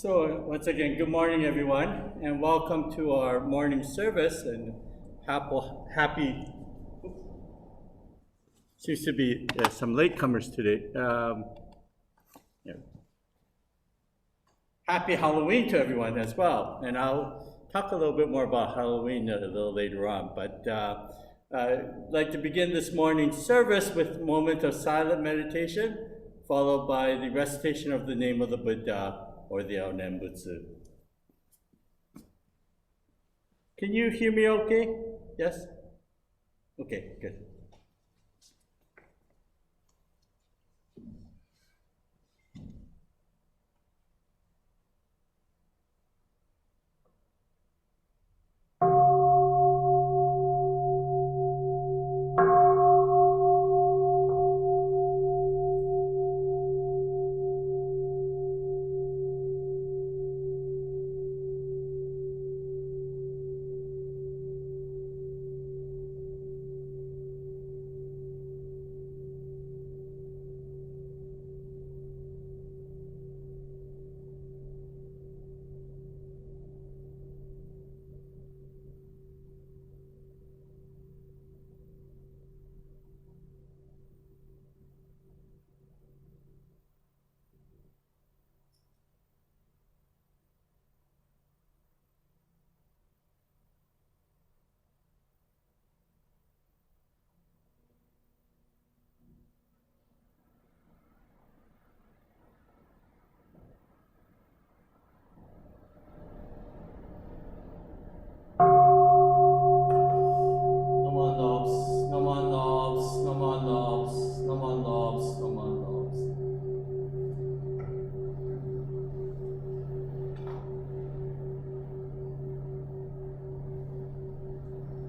So once again, good morning, everyone, and welcome to our morning service. And happy. Seems to be some latecomers today. Yeah. Happy Halloween to everyone as well. And I'll talk a little bit more about Halloween a little later on. But I'd like to begin this morning's service with a moment of silent meditation, followed by the recitation of the name of the Buddha or the Aonenbutsu. Can you hear me okay? Yes? Okay, good.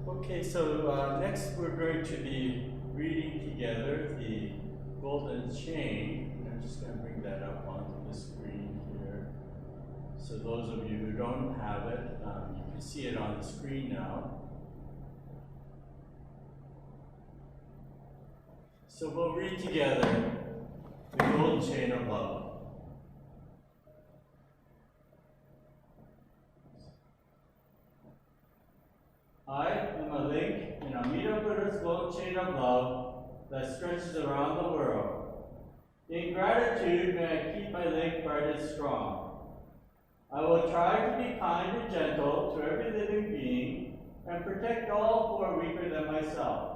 Okay, so next we're going to be reading together the Golden Chain. I'm just going to bring that up onto the screen here. So those of you who don't have it, you can see it on the screen now. So we'll read together the Golden Chain of Love. I am a link in Amida Buddha's golden chain of love that stretches around the world. In gratitude, may I keep my link bright and strong. I will try to be kind and gentle to every living being and protect all who are weaker than myself.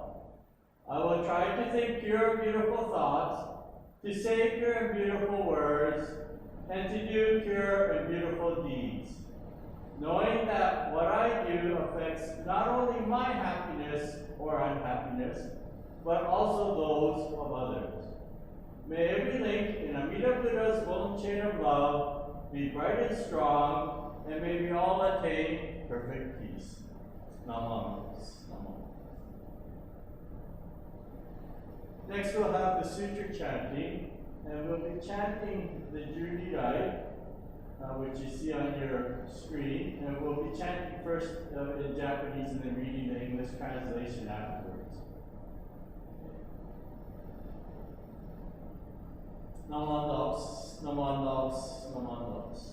I will try to think pure, beautiful thoughts, to say pure and beautiful words, and to do pure and beautiful deeds, knowing that what I do affects not only my happiness or unhappiness, but also those of others. May every link in Amida Buddha's golden chain of love be bright and strong, and may we all attain perfect peace. Namo. Next we'll have the sutra chanting, and we'll be chanting the Judirai, which you see on your screen, and we'll be chanting first in Japanese and then reading the English translation afterwards. Namo Loves, Namo Loves, Namo Loves.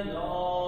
No.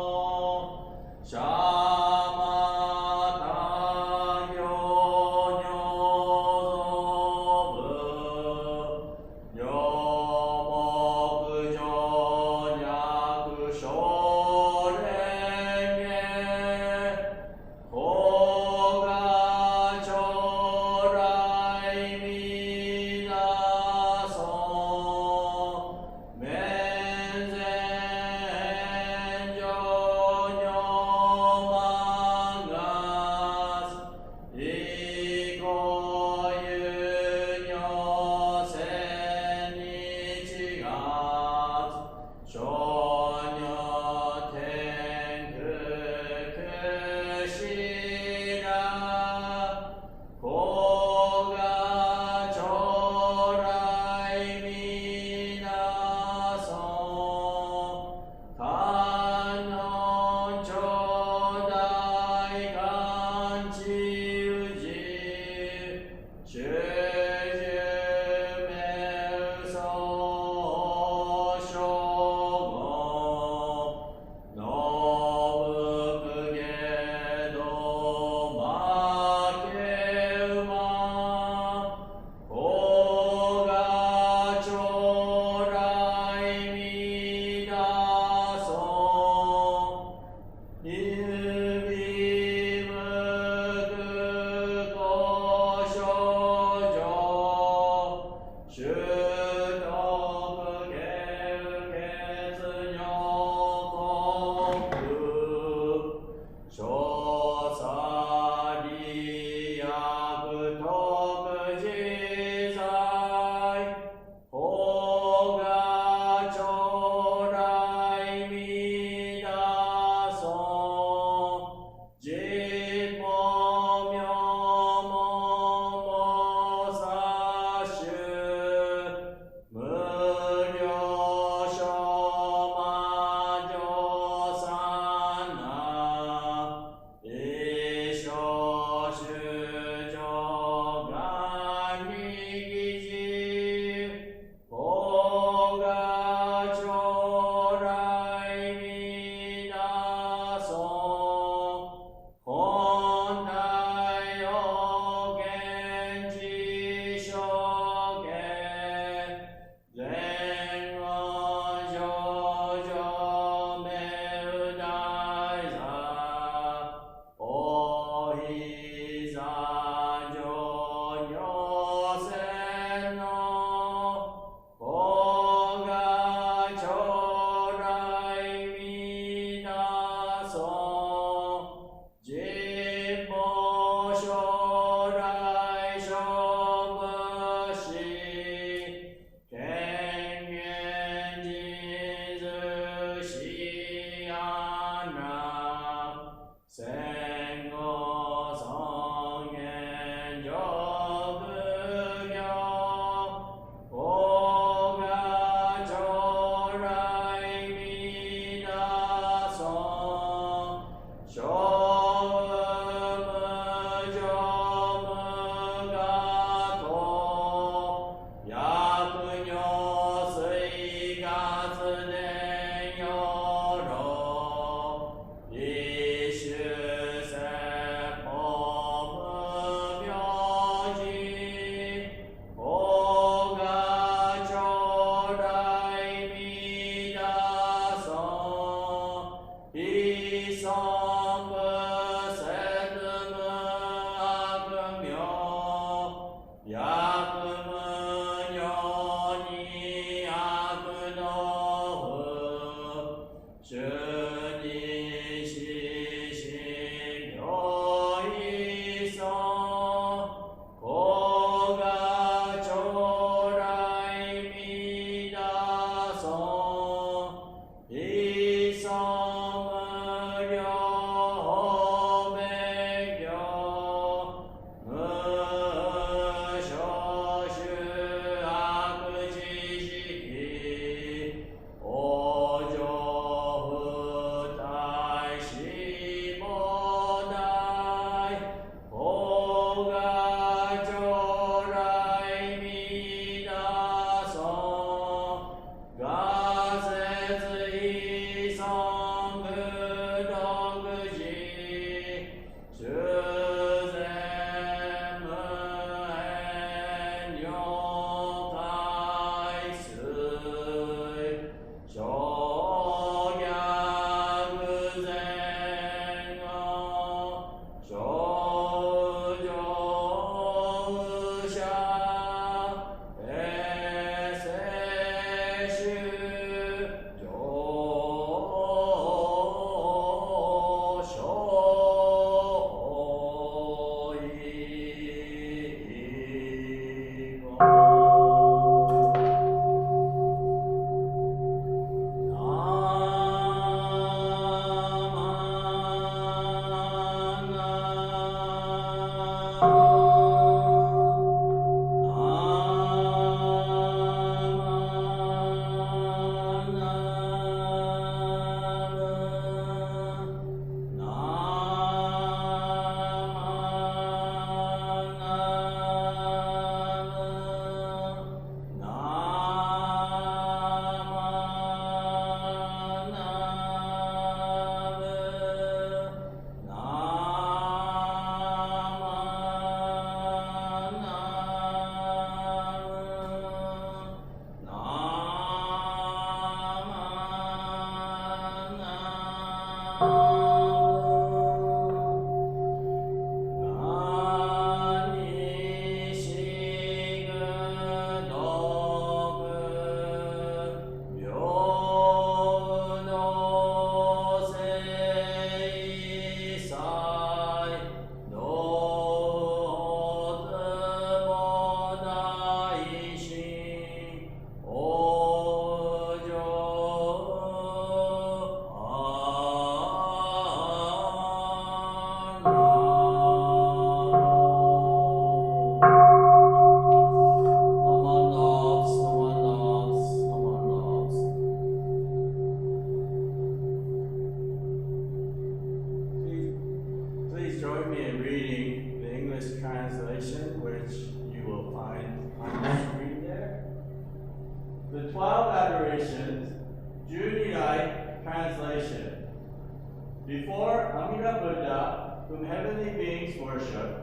Before Amida Buddha, whom heavenly beings worship,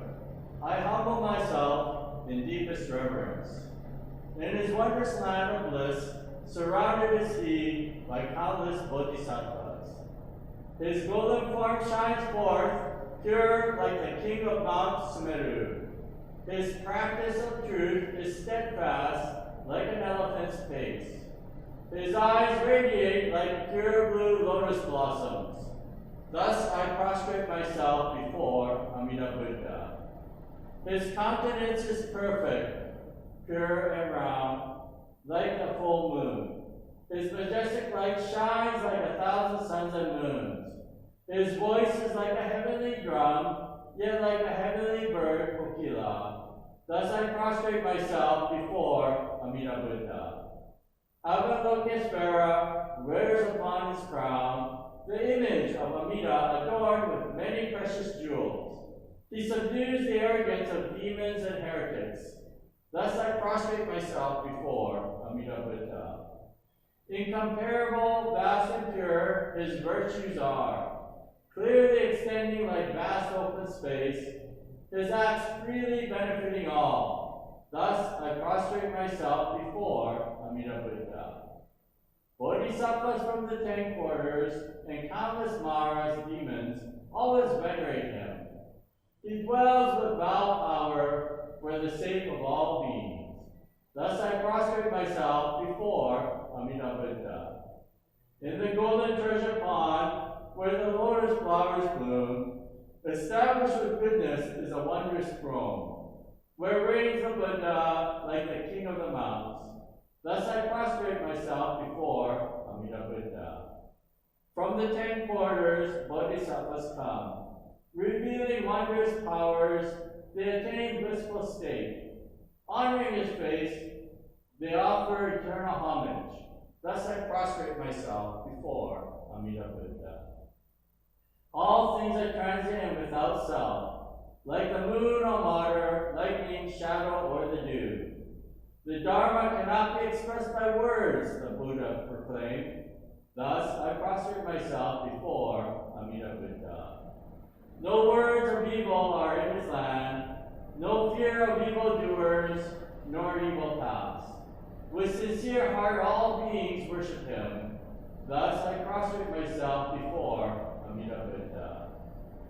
I humble myself in deepest reverence. In his wondrous land of bliss, surrounded is he by countless bodhisattvas. His golden form shines forth, pure like the king of Mount Sumeru. His practice of truth is steadfast like an elephant's pace. His eyes radiate like pure blue lotus blossoms. Thus I prostrate myself before Amida Buddha. His countenance is perfect, pure and round, like a full moon. His majestic light shines like 1,000 suns and moons. His voice is like a heavenly drum, yet like a heavenly bird, Kokila. Thus I prostrate myself before Amida Buddha. Avalokiteshvara wears upon his crown the image of Amida adorned with many precious jewels. He subdues the arrogance of demons and heretics. Thus I prostrate myself before Amida Buddha. Incomparable, vast and pure, his virtues are, clearly extending like vast open space, his acts freely benefiting all. Thus I prostrate myself before Amida Buddha. Bodhisattvas from the 10 quarters and countless Maras, demons, always venerate him. He dwells with vow power for the sake of all beings. Thus I prostrate myself before Amida Buddha. In the golden treasure pond, flowers bloom. Established with goodness is a wondrous throne, where reigns the Buddha like the king of the mountains. Thus I prostrate myself before Amida Buddha. From the 10 quarters, bodhisattvas come, revealing wondrous powers. They attain blissful state. Honoring his face, they offer eternal homage. Thus I prostrate myself before Amida Buddha. All things are transient and without self, like the moon or water, lightning, shadow, or the dew. The Dharma cannot be expressed by words, the Buddha proclaimed. Thus I prostrate myself before Amida Buddha. No words of evil are in his land, no fear of evildoers, nor evil paths. With sincere heart all beings worship him. Thus I prostrate myself before Amida Buddha.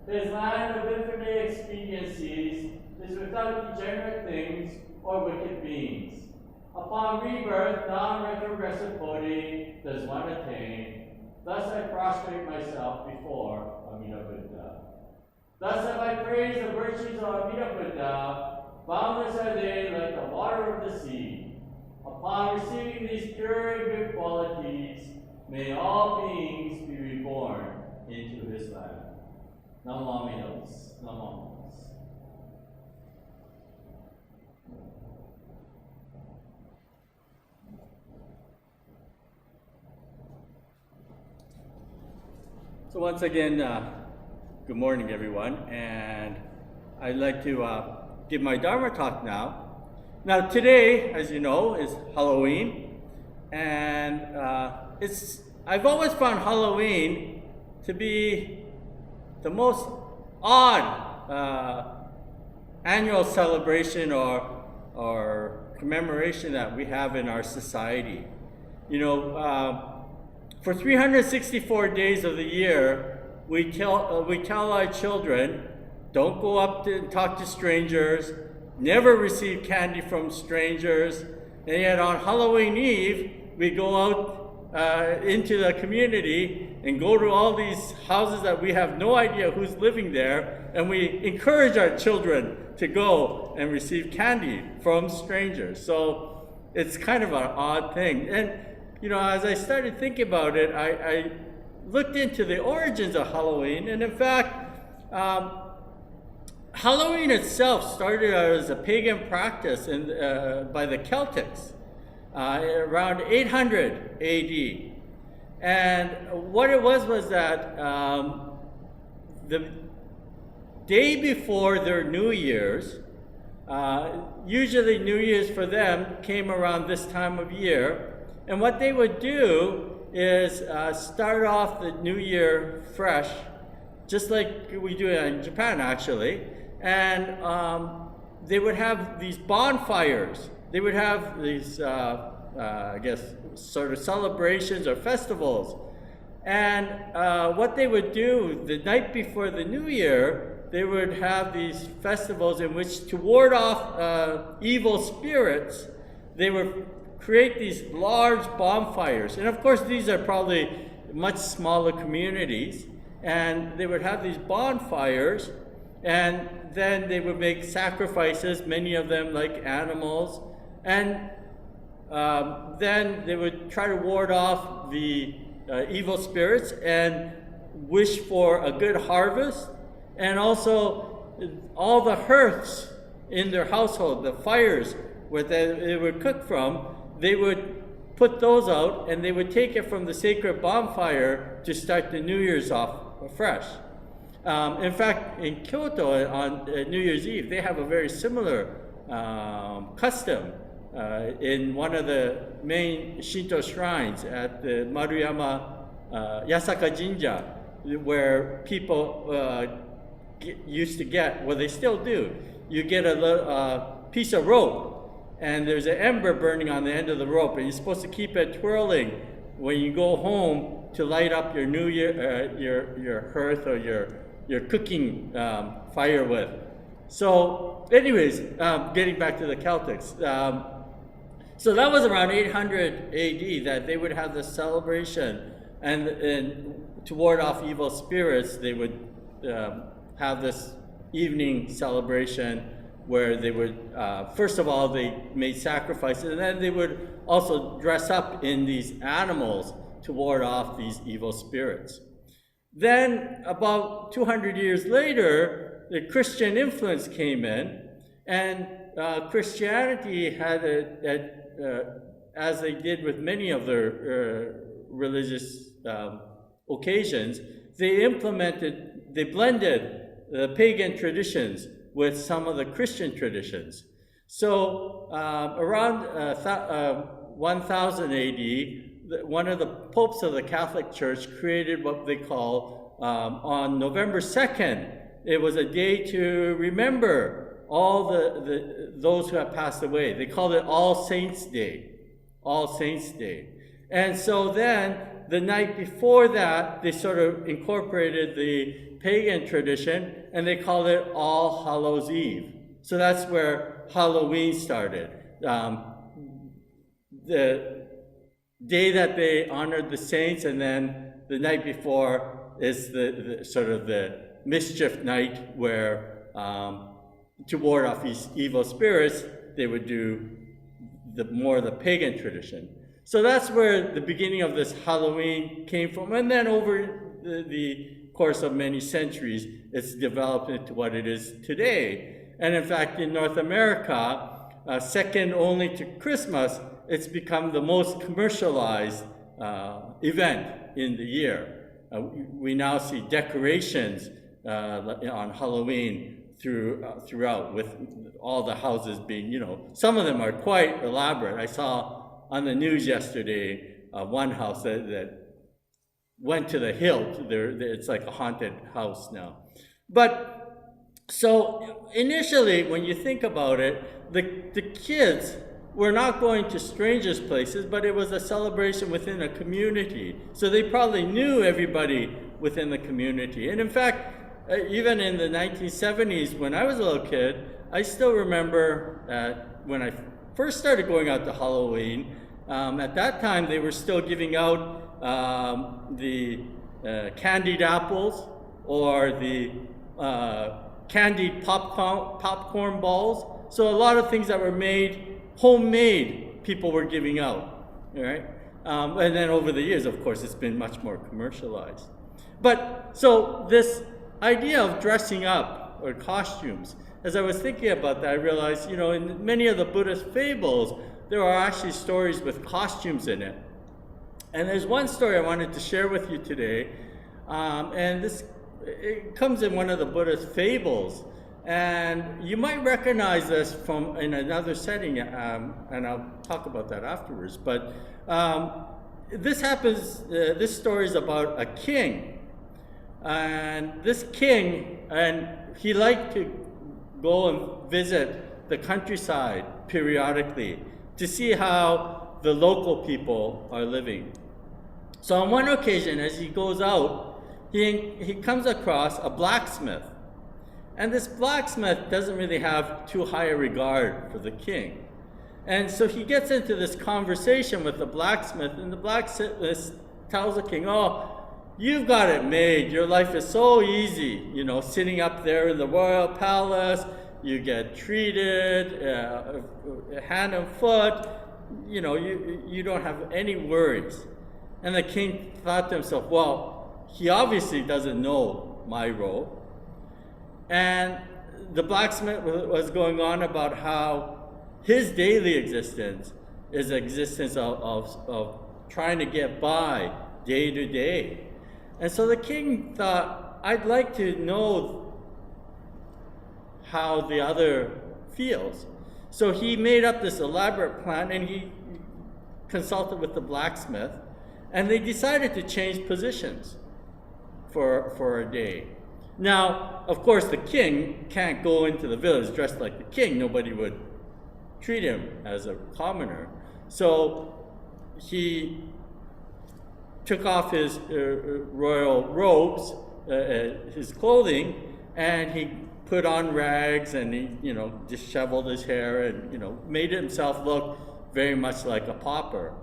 His land of infinite expediencies is without degenerate things or wicked beings. Upon rebirth, non-retrogressive bodhi does one attain. Thus I prostrate myself before Amida Buddha. Thus have I praised the virtues of Amida Buddha. Boundless are they like the water of the sea. Upon receiving these pure and good qualities, may all beings be reborn into his land. Namo Amida Butsu. Namo. So once again, good morning, everyone, and I'd like to give my Dharma talk now. Now today, as you know, is Halloween, and I've always found Halloween to be the most odd annual celebration or commemoration that we have in our society. You know, for 364 days of the year, we tell our children, don't go up to talk to strangers, never receive candy from strangers, and yet on Halloween Eve, we go out into the community and go to all these houses that we have no idea who's living there, and we encourage our children to go and receive candy from strangers. So it's kind of an odd thing. And you know, as I started thinking about it, I looked into the origins of Halloween, and in fact, Halloween itself started as a pagan practice by the Celtics around 800 AD. And what it was that the day before their New Year's, usually New Year's for them came around this time of year, and what they would do is start off the new year fresh, just like we do in Japan actually, and they would have these bonfires. They would have these, I guess, sort of celebrations or festivals. And what they would do the night before the new year, they would have these festivals in which, to ward off evil spirits, they would create these large bonfires. And of course, these are probably much smaller communities. And they would have these bonfires, and then they would make sacrifices, many of them like animals. And then they would try to ward off the evil spirits and wish for a good harvest. And also all the hearths in their household, the fires where they would cook from, they would put those out, and they would take it from the sacred bonfire to start the New Year's off fresh. In fact, in Kyoto on New Year's Eve, they have a very similar custom in one of the main Shinto shrines at the Maruyama Yasaka Jinja, where people used to get, well, they still do, you get a little piece of rope, and there's an ember burning on the end of the rope, and you're supposed to keep it twirling when you go home to light up your New Year, your hearth or your cooking fire with. So, anyways, getting back to the Celtics. So that was around 800 AD that they would have this celebration, and to ward off evil spirits, they would have this evening celebration where they would, first of all, they made sacrifices, and then they would also dress up in these animals to ward off these evil spirits. Then, about 200 years later, the Christian influence came in, and Christianity had, as they did with many of their religious occasions, they blended the pagan traditions with some of the Christian traditions. So around 1000 AD, one of the popes of the Catholic Church created what they call, on November 2nd, it was a day to remember all those who have passed away. They called it All Saints Day. All Saints Day. And so then, the night before that, they sort of incorporated the pagan tradition, and they called it All Hallows Eve. So that's where Halloween started. The day that they honored the saints, and then the night before is the sort of the mischief night where, to ward off these evil spirits, they would do more of the pagan tradition. So that's where the beginning of this Halloween came from. And then over the course of many centuries, it's developed into what it is today. And in fact, in North America, second only to Christmas, it's become the most commercialized event in the year. We now see decorations on Halloween throughout, with all the houses being, some of them are quite elaborate. I saw on the news yesterday one house that went to the hilt. It's like a haunted house now. But so initially, when you think about it, the kids were not going to strangers' places, but it was a celebration within a community. So they probably knew everybody within the community. And in fact, even in the 1970s, when I was a little kid, I still remember when I first started going out to Halloween, at that time they were still giving out the candied apples or the candied popcorn balls. So a lot of things that were made, homemade, people were giving out, all right? And then over the years, of course, it's been much more commercialized. But so this idea of dressing up or costumes, as I was thinking about that, I realized, in many of the Buddhist fables, there are actually stories with costumes in it. And there's one story I wanted to share with you today, and it comes in one of the Buddhist fables. And you might recognize this from in another setting, and I'll talk about that afterwards. But this story is about a king. And this king, and he liked to go and visit the countryside periodically to see how the local people are living. So on one occasion, as he goes out, he comes across a blacksmith. And this blacksmith doesn't really have too high a regard for the king. And so he gets into this conversation with the blacksmith, and the blacksmith tells the king, "Oh, you've got it made. Your life is so easy, sitting up there in the royal palace. You get treated hand and foot. You don't have any worries." And the king thought to himself, well, he obviously doesn't know my role. And the blacksmith was going on about how his daily existence is the existence of trying to get by day to day. And so the king thought, I'd like to know how the other feels. So he made up this elaborate plan, and he consulted with the blacksmith, and they decided to change positions for a day. Now, of course, the king can't go into the village dressed like the king. Nobody would treat him as a commoner. So he took off his royal robes, his clothing, and he put on rags, and he, disheveled his hair, and, made himself look very much like a pauper.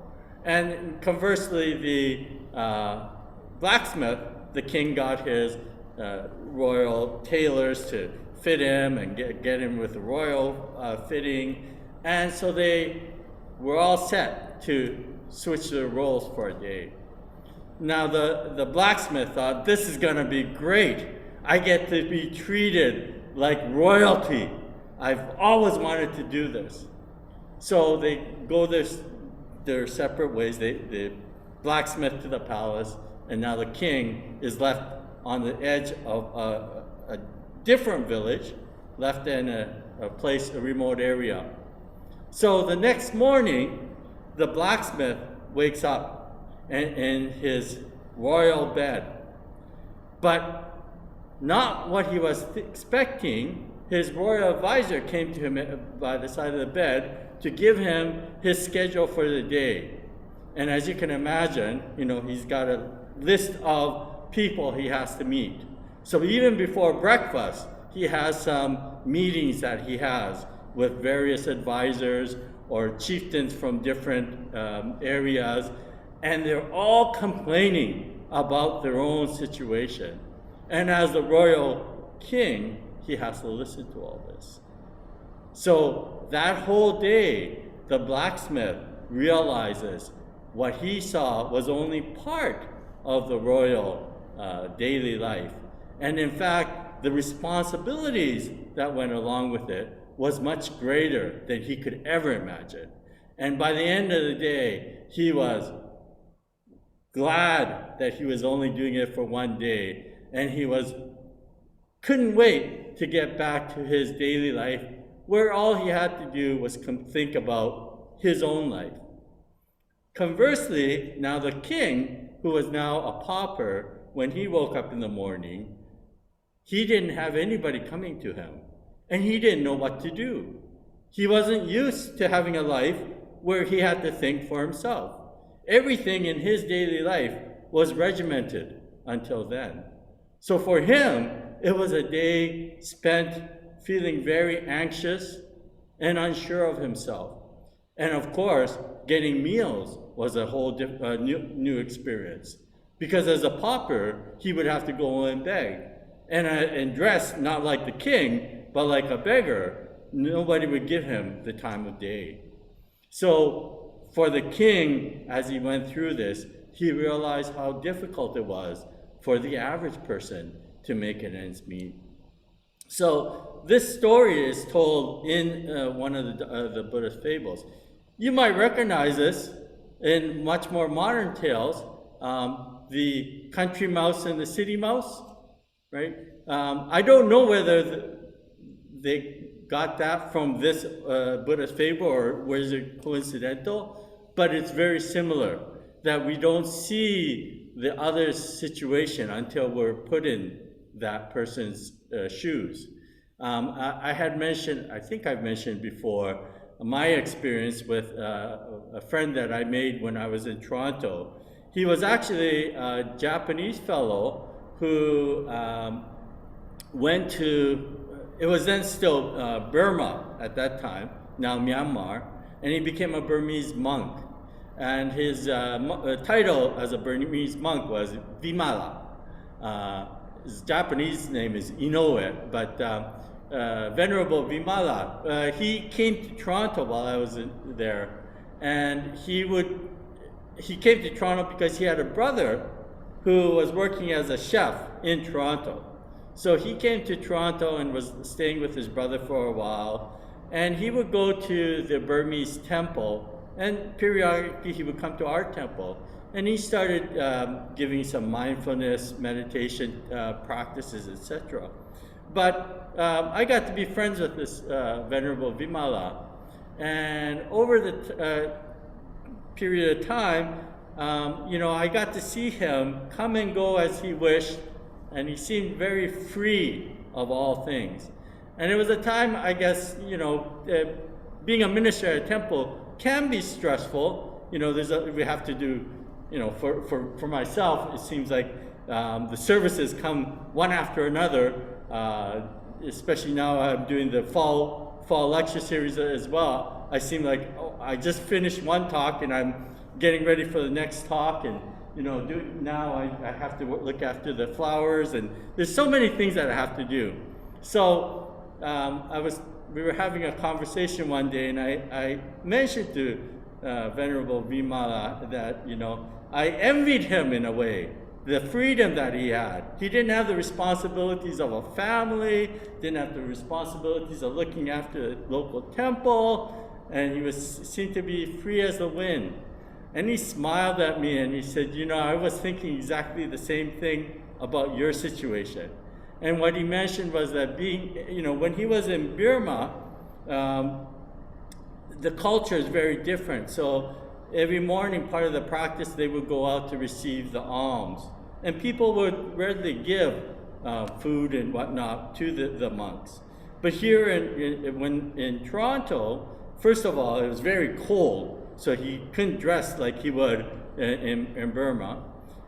And conversely, the blacksmith, the king got his royal tailors to fit him and get him with the royal fitting. And so they were all set to switch their roles for a day. Now the blacksmith thought, this is gonna be great. I get to be treated like royalty. I've always wanted to do this. So they go their separate ways. They blacksmith to the palace, and now the king is left on the edge of a different village, left in a remote area. So the next morning, the blacksmith wakes up in his royal bed. But not what he was expecting. His royal advisor came to him by the side of the bed to give him his schedule for the day. And as you can imagine, he's got a list of people he has to meet. So even before breakfast, he has some meetings that he has with various advisors or chieftains from different areas, and they're all complaining about their own situation. And as the royal king, he has to listen to all this. So that whole day, the blacksmith realizes what he saw was only part of the royal daily life. And in fact, the responsibilities that went along with it was much greater than he could ever imagine. And by the end of the day, he was glad that he was only doing it for one day, and he couldn't wait to get back to his daily life, where all he had to do was think about his own life. Conversely, now the king, who was now a pauper, when he woke up in the morning, he didn't have anybody coming to him, and he didn't know what to do. He wasn't used to having a life where he had to think for himself. Everything in his daily life was regimented until then. So for him, it was a day spent feeling very anxious and unsure of himself. And of course, getting meals was a whole new experience. Because as a pauper, he would have to go and beg. And dress not like the king, but like a beggar. Nobody would give him the time of day. So for the king, as he went through this, he realized how difficult it was for the average person to make an ends meet. So this story is told in one of the Buddhist fables. You might recognize this in much more modern tales, the country mouse and the city mouse, right? I don't know whether they got that from this Buddhist fable or was it coincidental, but it's very similar, that we don't see the other's situation until we're put in that person's shoes. I think I've mentioned before, my experience with a friend that I made when I was in Toronto. He was actually a Japanese fellow who went to, it was then still Burma at that time, now Myanmar, and he became a Burmese monk. And his title as a Burmese monk was Vimala. His Japanese name is Inoue, but Venerable Vimala, he came to Toronto while I was there, and he came to Toronto because he had a brother who was working as a chef in Toronto. So he came to Toronto and was staying with his brother for a while, and he would go to the Burmese temple, and periodically he would come to our temple, and he started giving some mindfulness, meditation practices, etc. But I got to be friends with this Venerable Vimala, and over the period of time, I got to see him come and go as he wished, and he seemed very free of all things. And it was a time, I guess, being a minister at a temple can be stressful. We have to do, for myself, it seems like the services come one after another, especially now I'm doing the fall lecture series as well. I seem like, I just finished one talk and I'm getting ready for the next talk, and now I have to look after the flowers, and there's so many things that I have to do. So we were having a conversation one day, and I mentioned to Venerable Vimala that, I envied him in a way, the freedom that he had. He didn't have the responsibilities of a family, didn't have the responsibilities of looking after the local temple, and he seemed to be free as the wind. And he smiled at me and he said, I was thinking exactly the same thing about your situation. And what he mentioned was that when he was in Burma, the culture is very different. So every morning, part of the practice, they would go out to receive the alms. And people would readily give food and whatnot to the monks. But here in Toronto, first of all, it was very cold, so he couldn't dress like he would in Burma.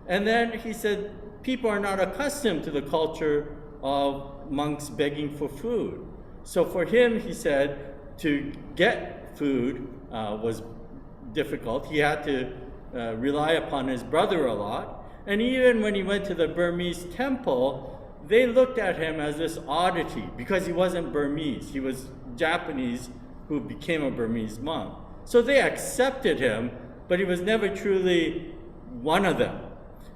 And then he said, people are not accustomed to the culture of monks begging for food. So for him, he said, to get food was difficult. He had to rely upon his brother a lot. And even when he went to the Burmese temple, they looked at him as this oddity because he wasn't Burmese. He was Japanese who became a Burmese monk. So they accepted him, but he was never truly one of them.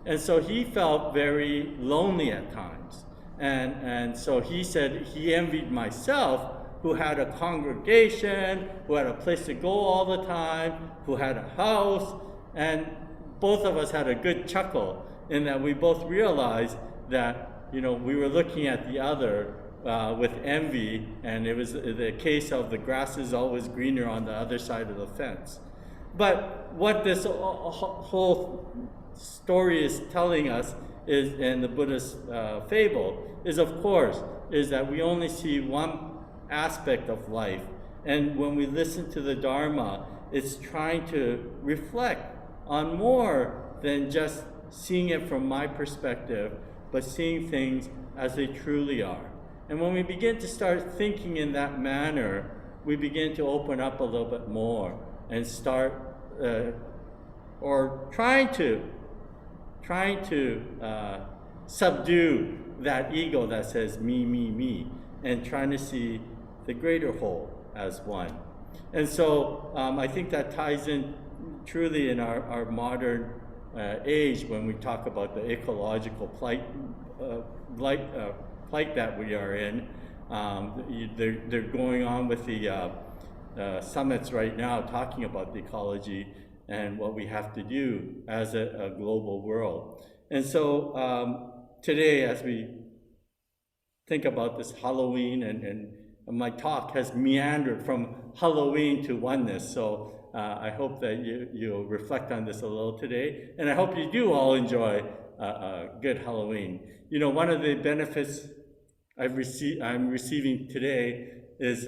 And so he felt very lonely at times. And so he said he envied myself, who had a congregation, who had a place to go all the time, who had a house, and both of us had a good chuckle in that we both realized that, we were looking at the other with envy, and it was the case of the grass is always greener on the other side of the fence. But what this whole story is telling us is, in the Buddhist fable, is that we only see one aspect of life. And when we listen to the Dharma, it's trying to reflect on more than just seeing it from my perspective, but seeing things as they truly are. And when we begin to start thinking in that manner, we begin to open up a little bit more and start or trying to subdue that ego that says me, and trying to see the greater whole as one. And so I think that ties in truly in our modern age when we talk about the ecological plight that we are in. They're going on with the summits right now talking about the ecology and what we have to do as a global world. And so today, as we think about this Halloween, and my talk has meandered from Halloween to oneness, so I hope that you'll reflect on this a little today, and I hope you do all enjoy a good Halloween. One of the benefits I'm receiving today is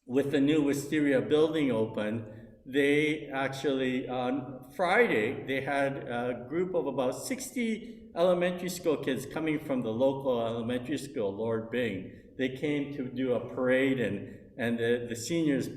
with the new Wisteria building open, they actually, on Friday, they had a group of about 60 elementary school kids coming from the local elementary school, Lord Bing. They came to do a parade, and the seniors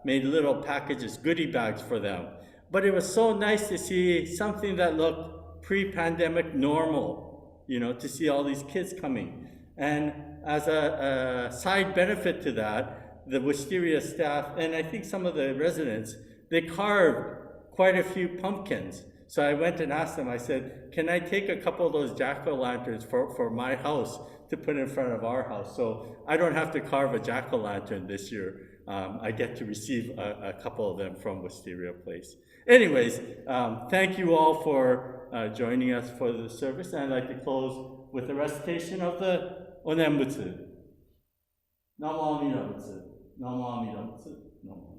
made little packages, goodie bags for them. But it was so nice to see something that looked pre-pandemic normal, to see all these kids coming. And as a side benefit to that, the Wisteria staff, and I think some of the residents, they carved quite a few pumpkins. So I went and asked them, I said, can I take a couple of those jack-o'-lanterns for my house to put in front of our house? So I don't have to carve a jack-o'-lantern this year. I get to receive a couple of them from Wisteria Place. Anyways, thank you all for joining us for the service, and I'd like to close with the recitation of the Onenbutsu. Namo Amida Butsu. Namo Amida Butsu. Namo.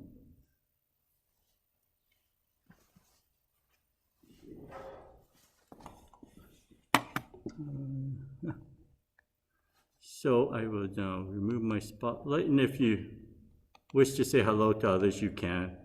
So I will now remove my spotlight, and if you wish to say hello to others, you can.